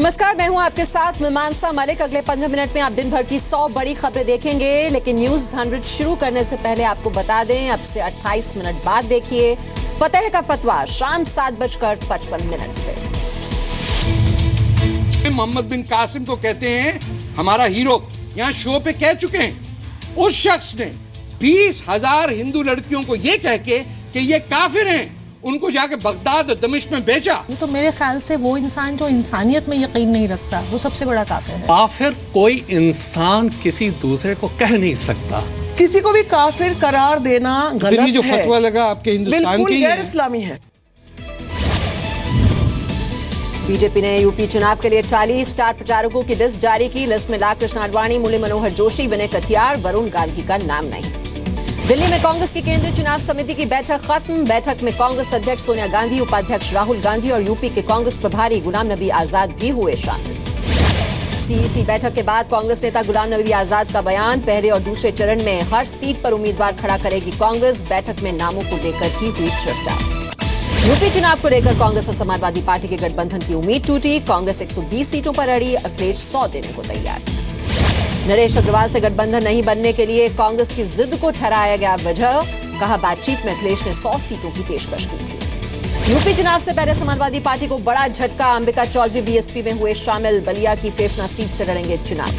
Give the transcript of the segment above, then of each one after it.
नमस्कार, मैं हूं आपके साथ मीमांसा मलिक। अगले 15 मिनट में आप दिन भर की 100 बड़ी खबरें देखेंगे, लेकिन न्यूज 100 शुरू करने से पहले आपको बता दें, अब से 28 मिनट बाद देखिए फतेह का फतवा शाम 7:55 से। मोहम्मद बिन कासिम को कहते हैं हमारा हीरो, यहाँ शो पे कह चुके हैं। उस शख्स ने 20,000 हिंदू लड़कियों को ये कह के कि ये काफिर हैं, उनको जाके बगदाद और दमिश्क में बेचा। तो मेरे ख्याल से वो इंसान जो इंसानियत में यकीन नहीं रखता, वो सबसे बड़ा काफिर है। काफिर कोई इंसान किसी दूसरे को कह नहीं सकता। किसी को भी काफिर करार देना गलत है। जो फतवा लगा आपके हिंदुस्तान बिल्कुल की गैर इस्लामी है। बीजेपी ने यूपी चुनाव के लिए 40 स्टार प्रचारकों की लिस्ट जारी की। लिस्ट में लालकृष्ण आडवाणी, मुरली मनोहर जोशी, विनय कटियार, वरुण गांधी का नाम नहीं। दिल्ली में कांग्रेस की केंद्रीय चुनाव समिति की बैठक खत्म। बैठक में कांग्रेस अध्यक्ष सोनिया गांधी, उपाध्यक्ष राहुल गांधी और यूपी के कांग्रेस प्रभारी गुलाम नबी आजाद भी हुए शामिल। सीईसी बैठक के बाद कांग्रेस नेता गुलाम नबी आजाद का बयान, पहले और दूसरे चरण में हर सीट पर उम्मीदवार खड़ा करेगी कांग्रेस। बैठक में नामों को लेकर ही हुई चर्चा। यूपी चुनाव को लेकर कांग्रेस और समाजवादी पार्टी के गठबंधन की उम्मीद टूटी। कांग्रेस 120 सीटों पर अड़ी, अखिलेश 100 देने को तैयार। नरेश अग्रवाल से गठबंधन नहीं बनने के लिए कांग्रेस की जिद को ठहराया गया वजह, कहा बातचीत में अखिलेश ने 100 सीटों की पेशकश की थी। यूपी चुनाव से पहले समाजवादी पार्टी को बड़ा झटका, अंबिका चौधरी बीएसपी में हुए शामिल। बलिया की फेफना सीट से लड़ेंगे चुनाव।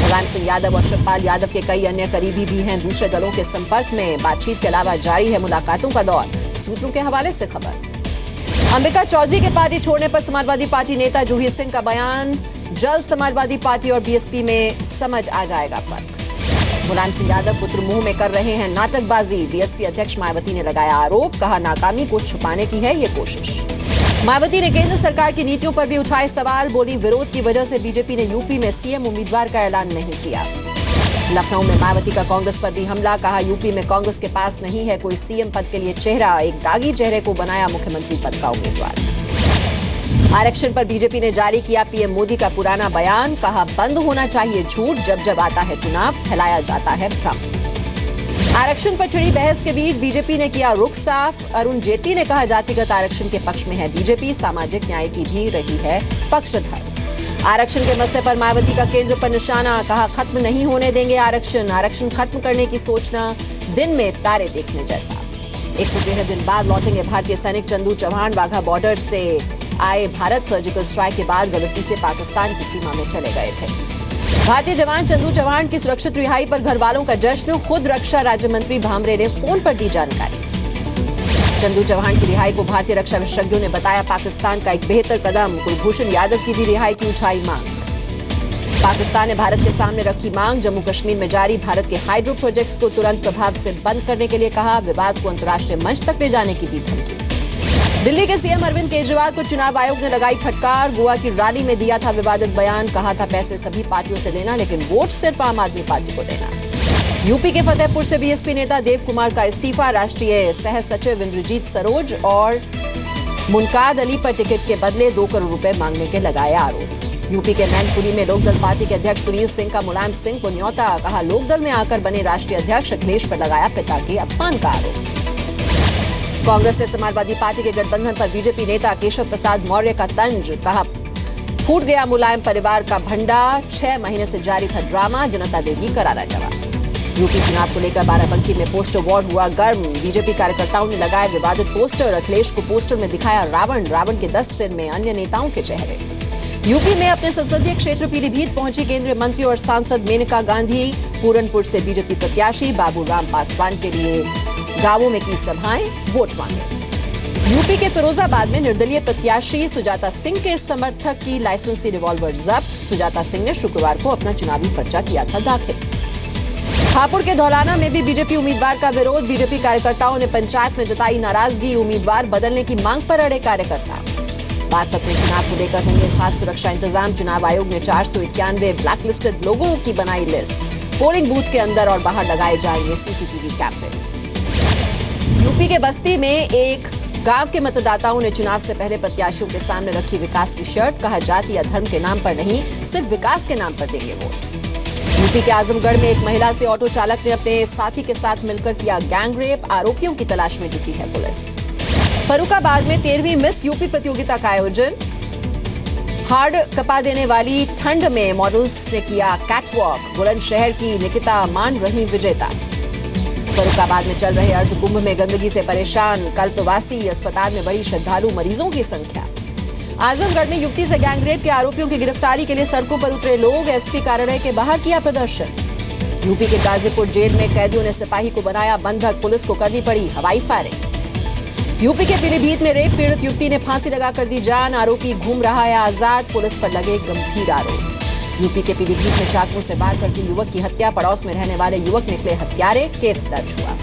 मुलायम सिंह यादव और शिवपाल यादव के कई अन्य करीबी भी हैं दूसरे दलों के संपर्क में। बातचीत के अलावा जारी है मुलाकातों का दौर, सूत्रों के हवाले से खबर। अंबिका चौधरी के पार्टी छोड़ने पर समाजवादी पार्टी नेता जूही सिंह का बयान, जल्द समाजवादी पार्टी और बीएसपी में समझ आ जाएगा फर्क। मुलायम सिंह यादव पुत्र मुंह में कर रहे हैं नाटकबाजी, बीएसपी अध्यक्ष मायावती ने लगाया आरोप, कहा नाकामी को छुपाने की है ये कोशिश। मायावती ने केंद्र सरकार की नीतियों पर भी उठाए सवाल, बोली विरोध की वजह से बीजेपी ने यूपी में सीएम उम्मीदवार का ऐलान नहीं किया। लखनऊ में मायावती का कांग्रेस पर भी हमला, कहा यूपी में कांग्रेस के पास नहीं है कोई सीएम पद के लिए चेहरा, एक दागी चेहरे को बनाया मुख्यमंत्री पद का उम्मीदवार। आरक्षण पर बीजेपी ने जारी किया पीएम मोदी का पुराना बयान, कहा बंद होना चाहिए झूठ, जब जब आता है चुनाव फैलाया जाता है भ्रम। आरक्षण पर छिड़ी बहस के बीच बीजेपी ने किया रुख साफ। अरुण जेटली ने कहा जातिगत आरक्षण के पक्ष में है बीजेपी, सामाजिक न्याय की भी रही है पक्षधर। आरक्षण के मसले पर मायावती का केंद्र पर निशाना, कहा खत्म नहीं होने देंगे आरक्षण, आरक्षण खत्म करने की सोचना दिन में तारे देखने जैसा। 113 दिन बाद लौटेंगे भारतीय सैनिक चंदू चौहान। वाघा बॉर्डर से आए भारत सर्जिकल स्ट्राइक के बाद गलती से पाकिस्तान की सीमा में चले गए थे। भारतीय जवान चंदू चौहान की सुरक्षित रिहाई पर घर वालों का जश्न, खुद रक्षा राज्य मंत्री भामरे ने फोन पर दी जानकारी। चंदू चौहान की रिहाई को भारतीय रक्षा विशेषज्ञों ने बताया पाकिस्तान का एक बेहतर कदम। कुलभूषण यादव की भी रिहाई की उठाई मांग। पाकिस्तान ने भारत के सामने रखी मांग, जम्मू कश्मीर में जारी भारत के हाइड्रो प्रोजेक्ट्स को तुरंत प्रभाव से बंद करने के लिए कहा, विवाद को अंतर्राष्ट्रीय मंच तक ले जाने की दी धमकी। दिल्ली के सीएम अरविंद केजरीवाल को चुनाव आयोग ने लगाई फटकार, गोवा की रैली में दिया था विवादित बयान, कहा था पैसे सभी पार्टियों से लेना लेकिन वोट सिर्फ आम आदमी पार्टी को देना। यूपी के फतेहपुर से बीएसपी नेता देव कुमार का इस्तीफा, राष्ट्रीय सह सचिव इंद्रजीत सरोज और मुनकाद अली पर टिकट के बदले 2 करोड़ रुपए मांगने के लगाए आरोप। यूपी के मैनपुरी में लोकदल पार्टी के अध्यक्ष सुनील सिंह का मुलायम सिंह को न्योता, कहा लोकदल में आकर बने राष्ट्रीय अध्यक्ष, अखिलेश पर लगाया पिता के अपमान का आरोप। कांग्रेस से समाजवादी पार्टी के गठबंधन पर बीजेपी नेता केशव प्रसाद मौर्य का तंज, कहा फूट गया मुलायम परिवार का भंडा, 6 महीने से जारी था ड्रामा, जनता देगी करारा जवाब। यूपी चुनाव को लेकर बाराबंकी में पोस्टर वॉर हुआ गर्म, बीजेपी कार्यकर्ताओं ने लगाए विवादित पोस्टर, अखिलेश को पोस्टर में दिखाया रावण, रावण के 10 सिर में अन्य नेताओं के चेहरे। यूपी में अपने संसदीय क्षेत्र पीलीभीत पहुंची केंद्रीय मंत्री और सांसद मेनका गांधी, पूरनपुर से बीजेपी प्रत्याशी बाबू राम पासवान के लिए गांवों में की सभाएं, वोट मांगे। यूपी के फिरोजाबाद में निर्दलीय प्रत्याशी सुजाता सिंह के समर्थक की लाइसेंसी रिवॉल्वर जब्त, सुजाता सिंह ने शुक्रवार को अपना चुनावी पर्चा किया था दाखिल। हापुड़ के धौलाना में भी बीजेपी उम्मीदवार का विरोध, बीजेपी कार्यकर्ताओं ने पंचायत में जताई नाराजगी, उम्मीदवार बदलने की मांग पर अड़े कार्यकर्ता। बागपत में चुनाव को लेकर होंगे खास सुरक्षा इंतजाम, चुनाव आयोग ने 491 ब्लैकलिस्टेड लोगों की बनाई लिस्ट, पोलिंग बूथ के अंदर और बाहर लगाए जाएंगे सीसीटीवी कैमरे। यूपी के बस्ती में एक गांव के मतदाताओं ने चुनाव से पहले प्रत्याशियों के सामने रखी विकास की शर्त, कहा जाति या धर्म के नाम पर नहीं, सिर्फ विकास के नाम पर देंगे वोट। यूपी के आजमगढ़ में एक महिला से ऑटो चालक ने अपने साथी के साथ मिलकर किया गैंग रेप, आरोपियों की तलाश में जुटी है पुलिस। फर्रुखाबाद में 13वीं मिस यूपी प्रतियोगिता का आयोजन, हार्ड कपा देने वाली ठंड में मॉडल्स ने किया कैटवॉक, बुलंदशहर की निकिता मान रही विजेता। फरुखाबाद में चल रहे अर्ध कुंभ में गंदगी से परेशान कल्पवासी, अस्पताल में बड़ी श्रद्धालु मरीजों की संख्या। आजमगढ़ में युवती से गैंगरेप के आरोपियों की गिरफ्तारी के लिए सड़कों पर उतरे लोग, एसपी कार्यालय के बाहर किया प्रदर्शन। यूपी के गाजीपुर जेल में कैदियों ने सिपाही को बनाया बंधक, पुलिस को करनी पड़ी हवाई फायरिंग। यूपी के पीलीभीत में रेप पीड़ित युवती ने फांसी लगाकर दी जान, आरोपी घूम रहा है आजाद, पुलिस पर लगे गंभीर आरोप। यूपी के पीलीभीत में चाकू से वार करके युवक की हत्या, पड़ोस में रहने वाले युवक निकले हत्यारे, केस दर्ज हुआ।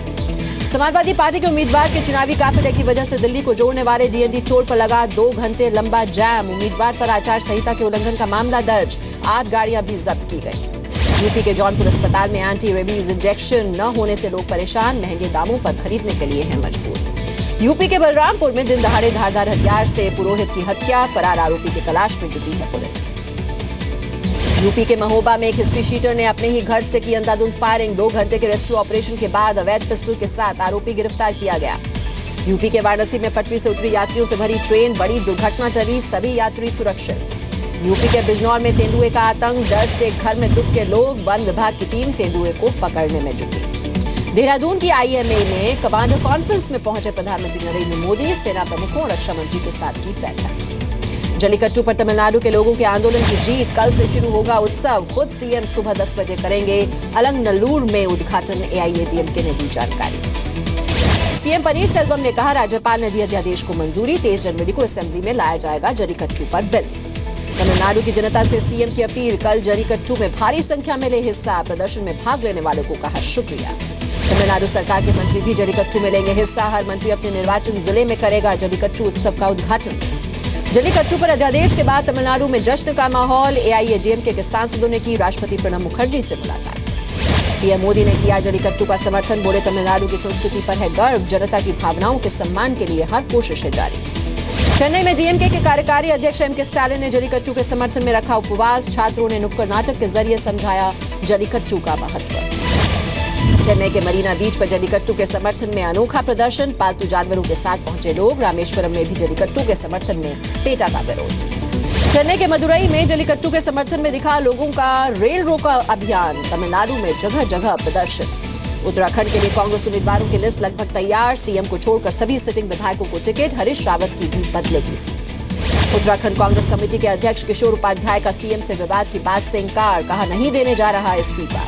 समाजवादी पार्टी के उम्मीदवार के चुनावी काफिले की वजह से दिल्ली को जोड़ने वाले डीएनडी टोल पर लगा 2 घंटे लंबा जैम, उम्मीदवार पर आचार संहिता के उल्लंघन का मामला दर्ज, 8 गाड़ियां भी जब्त की गई। यूपी के जौनपुर अस्पताल में एंटी रेबीज इंजेक्शन न होने से लोग परेशान, महंगे दामों पर खरीदने के लिए हैं मजबूर। यूपी के बलरामपुर में दिन दहाड़े धारदार हथियार से पुरोहित की हत्या, फरार आरोपी की तलाश में जुटी है पुलिस। यूपी के महोबा में एक हिस्ट्री शीटर ने अपने ही घर से की अंधाधुंध फायरिंग, 2 घंटे के रेस्क्यू ऑपरेशन के बाद अवैध पिस्टल के साथ आरोपी गिरफ्तार किया गया। यूपी के वाराणसी में पटरी से उतरी यात्रियों से भरी ट्रेन, बड़ी दुर्घटना टली, सभी यात्री सुरक्षित। यूपी के बिजनौर में तेंदुए का आतंक, डर से घर में दुब के लोग, वन विभाग की टीम तेंदुए को पकड़ने में जुटी। देहरादून की आईएमए में कमांडर कॉन्फ्रेंस में पहुंचे प्रधानमंत्री नरेंद्र मोदी, सेना प्रमुखों और रक्षा मंत्री के साथ की बैठक। जल्लीकट्टू पर तमिलनाडु के लोगों के आंदोलन की जीत, कल से शुरू होगा उत्सव, खुद सीएम सुबह 10 बजे करेंगे अलंगनल्लूर में उद्घाटन, एआईएडीएमके ने दी जानकारी। सीएम पनीरसेल्वम ने कहा राज्यपाल ने दी अध्यादेश को मंजूरी, 23 जनवरी को असेंबली में लाया जाएगा जल्लीकट्टू पर बिल। तमिलनाडु की जनता से सीएम की अपील, कल जल्लीकट्टू में भारी संख्या में ले हिस्सा, प्रदर्शन में भाग लेने वालों को कहा शुक्रिया। तमिलनाडु सरकार के मंत्री भी जल्लीकट्टू में लेंगे हिस्सा, हर मंत्री अपने निर्वाचन जिले में करेगा जल्लीकट्टू उत्सव का उद्घाटन। जल्लीकट्टू पर अध्यादेश के बाद तमिलनाडु में जश्न का माहौल, एआईएडीएमके के सांसदों ने की राष्ट्रपति प्रणब मुखर्जी से मुलाकात। पीएम मोदी ने किया जल्लीकट्टू का समर्थन, बोले तमिलनाडु की संस्कृति पर है गर्व, जनता की भावनाओं के सम्मान के लिए हर कोशिश है जारी। चेन्नई में डीएमके के कार्यकारी अध्यक्ष एमके स्टालिन ने जल्लीकट्टू के समर्थन में रखा उपवास, छात्रों ने नुक्कड़ नाटक के जरिए समझाया जल्लीकट्टू का महत्व। चेन्नई के मरीना बीच पर जल्लीकट्टू के समर्थन में अनोखा प्रदर्शन, पालतू जानवरों के साथ पहुंचे लोग, रामेश्वरम में भी जल्लीकट्टू के समर्थन में पेटा का विरोध। चेन्नई के मदुरई में जल्लीकट्टू के समर्थन में दिखा लोगों का रेल रोको अभियान, तमिलनाडु में जगह जगह प्रदर्शन। उत्तराखंड के लिए कांग्रेस उम्मीदवारों की लिस्ट लगभग तैयार, सीएम को छोड़कर सभी सिटिंग विधायकों को टिकट, हरीश रावत की भी बदलेगी सीट। उत्तराखंड कांग्रेस कमेटी के अध्यक्ष किशोर उपाध्याय का सीएम से विवाद की बात से इंकार, कहा नहीं देने जा रहा इस्तीफा।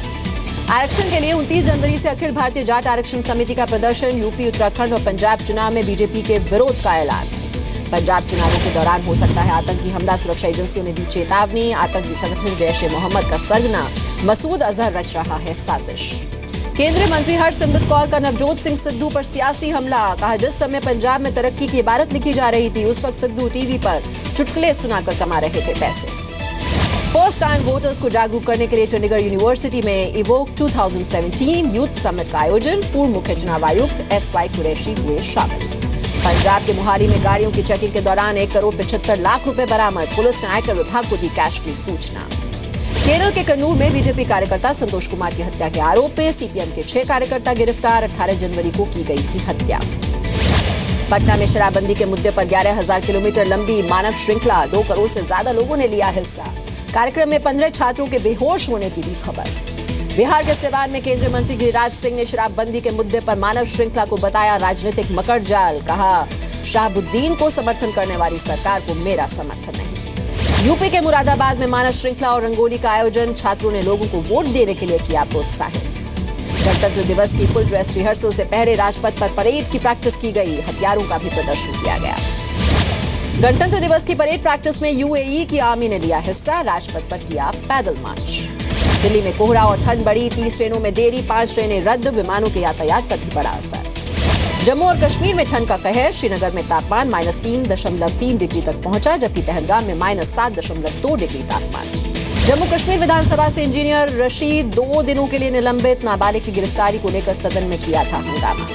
आरक्षण के लिए 29 जनवरी से अखिल भारतीय जाट आरक्षण समिति का प्रदर्शन, यूपी, उत्तराखंड और पंजाब चुनाव में बीजेपी के विरोध का ऐलान। पंजाब चुनावों के दौरान हो सकता है आतंकी हमला, सुरक्षा एजेंसियों ने दी चेतावनी, आतंकी संगठन जैश ए मोहम्मद का सरगना मसूद अजहर रच रहा है साजिश। केंद्रीय मंत्री हरसिमरत कौर का नवजोत सिंह सिद्धू पर सियासी हमला, कहा जिस समय पंजाब में तरक्की की इबारत लिखी जा रही थी उस वक्त सिद्धू टीवी पर चुटकुले सुनाकर कमा रहे थे पैसे। फर्स्ट टाइम वोटर्स को जागरूक करने के लिए चंडीगढ़ यूनिवर्सिटी में इवोक 2017 यूथ समिट का आयोजन, पूर्व मुख्य चुनाव आयुक्त एसवाई कुरैशी हुए शामिल। पंजाब के मोहाली में गाड़ियों की चेकिंग के दौरान 1 करोड़ 75 लाख रुपए बरामद, पुलिस ने आयकर विभाग को दी कैश की सूचना। केरल के कन्नूर में बीजेपी कार्यकर्ता संतोष कुमार की हत्या के आरोप में सीपीएम के 6 कार्यकर्ता गिरफ्तार, 18 जनवरी को की गई थी हत्या। पटना में शराबबंदी के मुद्दे पर 11,000 किलोमीटर लंबी मानव श्रृंखला, 2 करोड़ से ज्यादा लोगों ने लिया हिस्सा। कार्यक्रम में 15 छात्रों के बेहोश होने की भी खबर। बिहार के सिवान में केंद्रीय मंत्री गिरिराज सिंह ने शराबबंदी के मुद्दे पर मानव श्रृंखला को बताया राजनीतिक मकर जाल, कहा शाहबुद्दीन को समर्थन करने वाली सरकार को मेरा समर्थन नहीं। यूपी के मुरादाबाद में मानव श्रृंखला और रंगोली का आयोजन, छात्रों ने लोगों को वोट देने के लिए किया प्रोत्साहित। गणतंत्र दिवस की फुल ड्रेस रिहर्सल से पहले राजपथ पर परेड की प्रैक्टिस की गई, हथियारों का भी प्रदर्शन किया गया। गणतंत्र दिवस की परेड प्रैक्टिस में यूएई की आर्मी ने लिया हिस्सा, राजपथ पर किया पैदल मार्च। दिल्ली में कोहरा और ठंड बढ़ी, 30 ट्रेनों में देरी, 5 ट्रेनें रद्द, विमानों के यातायात पर भी पड़ा असर। जम्मू और कश्मीर में ठंड का कहर, श्रीनगर में तापमान -3.3 डिग्री तक पहुंचा, जबकि पहलगाम में -7.2 डिग्री तापमान। जम्मू कश्मीर विधानसभा से इंजीनियर रशीद 2 दिनों के लिए निलंबित, नाबालिग की गिरफ्तारी को लेकर सदन में किया था हंगामा।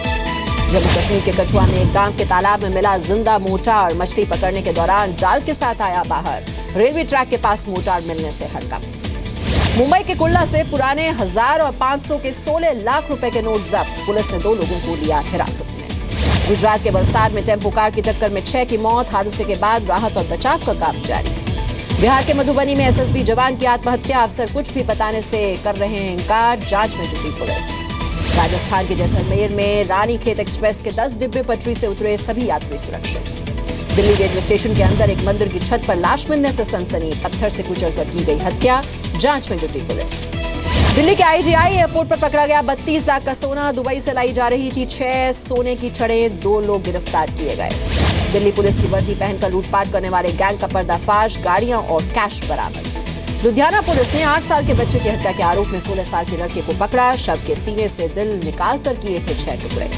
जम्मू कश्मीर के कठुआ में एक गांव के तालाब में मिला जिंदा मोटार, मछली पकड़ने के दौरान जाल के साथ आया बाहर, रेलवे ट्रैक के पास मोटार मिलने से हड़कंप। मुंबई के कुल्ला से पुराने 1000 और 500 के 16 लाख रुपए के नोट जब्त, पुलिस ने 2 लोगों को लिया हिरासत में। गुजरात के वलसाड में टेम्पो कार की टक्कर में 6 की मौत, हादसे के बाद राहत और बचाव का काम जारी। बिहार के मधुबनी में एसएसबी जवान की आत्महत्या, अफसर कुछ भी बताने से कर रहे हैं इंकार, जांच में जुटी पुलिस। राजस्थान के जैसलमेर में रानीखेत एक्सप्रेस के 10 डिब्बे पटरी से उतरे, सभी यात्री सुरक्षित। दिल्ली रेलवे स्टेशन के अंदर एक मंदिर की छत पर लाश मिलने से सनसनी, पत्थर से कुचलकर की गई हत्या, जांच में जुटी पुलिस। दिल्ली के आईजीआई एयरपोर्ट पर पकड़ा गया 32 लाख का सोना, दुबई से लाई जा रही थी 6 सोने की छड़ें, 2 लोग गिरफ्तार किए गए। दिल्ली पुलिस की वर्दी पहनकर लूटपाट करने वाले गैंग का पर्दाफाश, गाड़ियां और कैश बरामद। लुधियाना पुलिस ने 8 साल के बच्चे की हत्या के आरोप में 16 साल के लड़के को पकड़ा, शव के सीने से दिल निकाल कर किए थे 6 टुकड़े।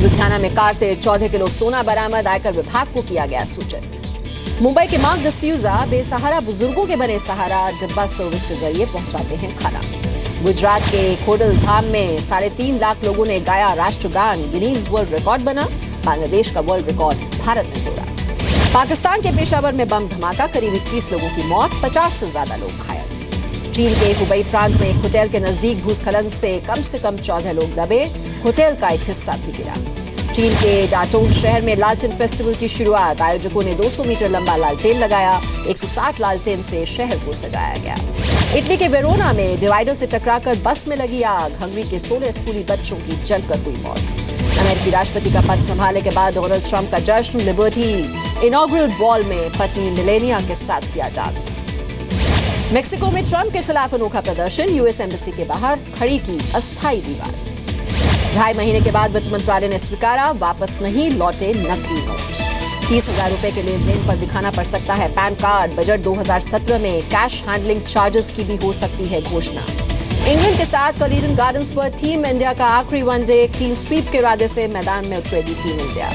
लुधियाना में कार से 14 किलो सोना बरामद, आयकर विभाग को किया गया सूचित। मुंबई के मार्क डिसूजा बेसहारा बुजुर्गों के बने सहारा, डिब्बा सर्विस के जरिए पहुंचाते हैं खाना। गुजरात के खोडल धाम में 3.5 लाख लोगों ने गाया राष्ट्रगान, गिनीज वर्ल्ड रिकॉर्ड बना, बांग्लादेश का वर्ल्ड रिकॉर्ड भारत ने तोड़ा। पाकिस्तान के पेशावर में बम धमाका, करीब 21 लोगों की मौत, 50 से ज्यादा लोग घायल। चीन के हुबई प्रांत में एक होटल के नजदीक भूस्खलन से कम 14 लोग दबे, होटल का एक हिस्सा भी गिरा। चीन के डाटोंग शहर में लालटेन फेस्टिवल की शुरुआत, आयोजकों ने 200 मीटर लंबा लालटेन लगाया, 160 लालटेन से शहर को सजाया गया। इटली के वेरोना में डिवाइडर से टकराकर बस में लगी आग, हंगरी के 16 स्कूली बच्चों की जलकर हुई मौत। अमेरिकी राष्ट्रपति का पद संभालने के बाद डोनाल्ड ट्रंप का जश्न, लिबर्टी इनॉग्रल बॉल में पत्नी मिलेनिया के साथ किया डांस। मेक्सिको में ट्रंप के खिलाफ अनोखा प्रदर्शन, यूएस एम्बेसी के बाहर खड़ी की अस्थायी दीवार। 2.5 महीने के बाद वित्त मंत्रालय ने स्वीकारा, वापस नहीं लौटे नकली नोट। 30,000 रुपए के लेन देन पर दिखाना पड़ सकता है पैन कार्ड। बजट 2017 में कैश हैंडलिंग चार्जेस की भी हो सकती है घोषणा। इंग्लैंड के साथ कलीडन गार्डन्स पर टीम इंडिया का आखिरी वनडे, क्लीन स्वीप के इरादे से मैदान में उतरेगी team India.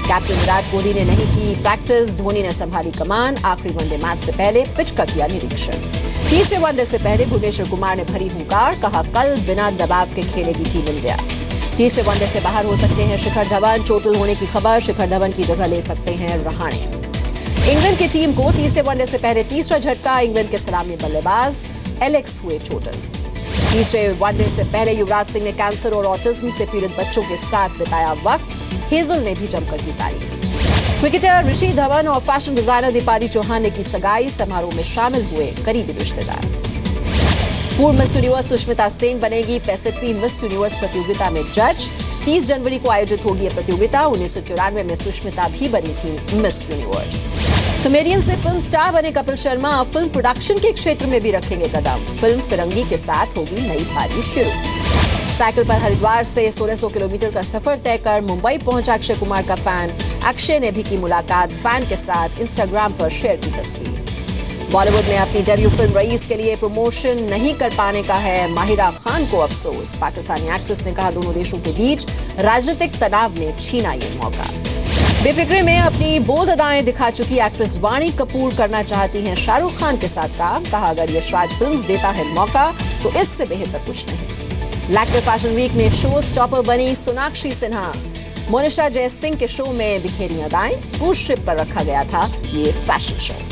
Captain Virat Kohli ने नहीं की प्रैक्टिस, धोनी ने संभाली कमान, आखिरी वनडे मैच से पहले पिच का किया निरीक्षण। तीसरे वनडे से पहले भुवनेश्वर कुमार ने भरी हुंकार, कहा कल बिना दबाव के खेलेगी टीम इंडिया। तीसरे वनडे से बाहर हो सकते हैं शिखर धवन, चोटिल होने की खबर, शिखर धवन की जगह ले सकते हैं रहाणे। इंग्लैंड की टीम को तीसरे वनडे से पहले तीसरा झटका, इंग्लैंड के सलामी बल्लेबाज एलेक्स हुए चोटिल। तीसरे वनडे से पहले युवराज सिंह ने कैंसर और ऑटिज्म से पीड़ित बच्चों के साथ बिताया वक्त, हेजल ने भी जमकर की तारीफ। क्रिकेटर ऋषि धवन और फैशन डिजाइनर दीपाली चौहान ने की सगाई, समारोह में शामिल हुए करीबी रिश्तेदार। पूर्व मिस यूनिवर्स सुष्मिता सेन बनेगी 65वीं मिस यूनिवर्स प्रतियोगिता में जज। 30 जनवरी को आयोजित होगी यह प्रतियोगिता। 1994 में सुष्मिता भी बनी थी मिस यूनिवर्स। कॉमेडियन से फिल्म स्टार बने कपिल शर्मा फिल्म प्रोडक्शन के क्षेत्र में भी रखेंगे कदम। फिल्म फिरंगी के साथ होगी नई पारी शुरू। साइकिल पर हरिद्वार से 1600 किलोमीटर का सफर तय कर मुंबई पहुंचा अक्षय कुमार का फैन। अक्षय ने भी की मुलाकात फैन के साथ, इंस्टाग्राम पर शेयर की तस्वीर। बॉलीवुड में अपनी डेब्यू फिल्म रईस के लिए प्रमोशन नहीं कर पाने का है माहिरा खान को अफसोस। पाकिस्तानी एक्ट्रेस ने कहा दोनों देशों के बीच राजनीतिक तनाव ने छीना ये मौका। बेफिक्री में अपनी बोल्ड अदाएं दिखा चुकी एक्ट्रेस वाणी कपूर करना चाहती हैं शाहरुख खान के साथ काम। कहा अगर यशराज फिल्म्स देता है मौका तो इससे बेहतर कुछ नहीं। लैक्मे फैशन वीक में शो स्टॉपर बनी सोनाक्षी सिन्हा। मोनिशा जयसिंह के शो में बिखेरी अदाएं, क्रूज शिप पर रखा गया था ये फैशन शो।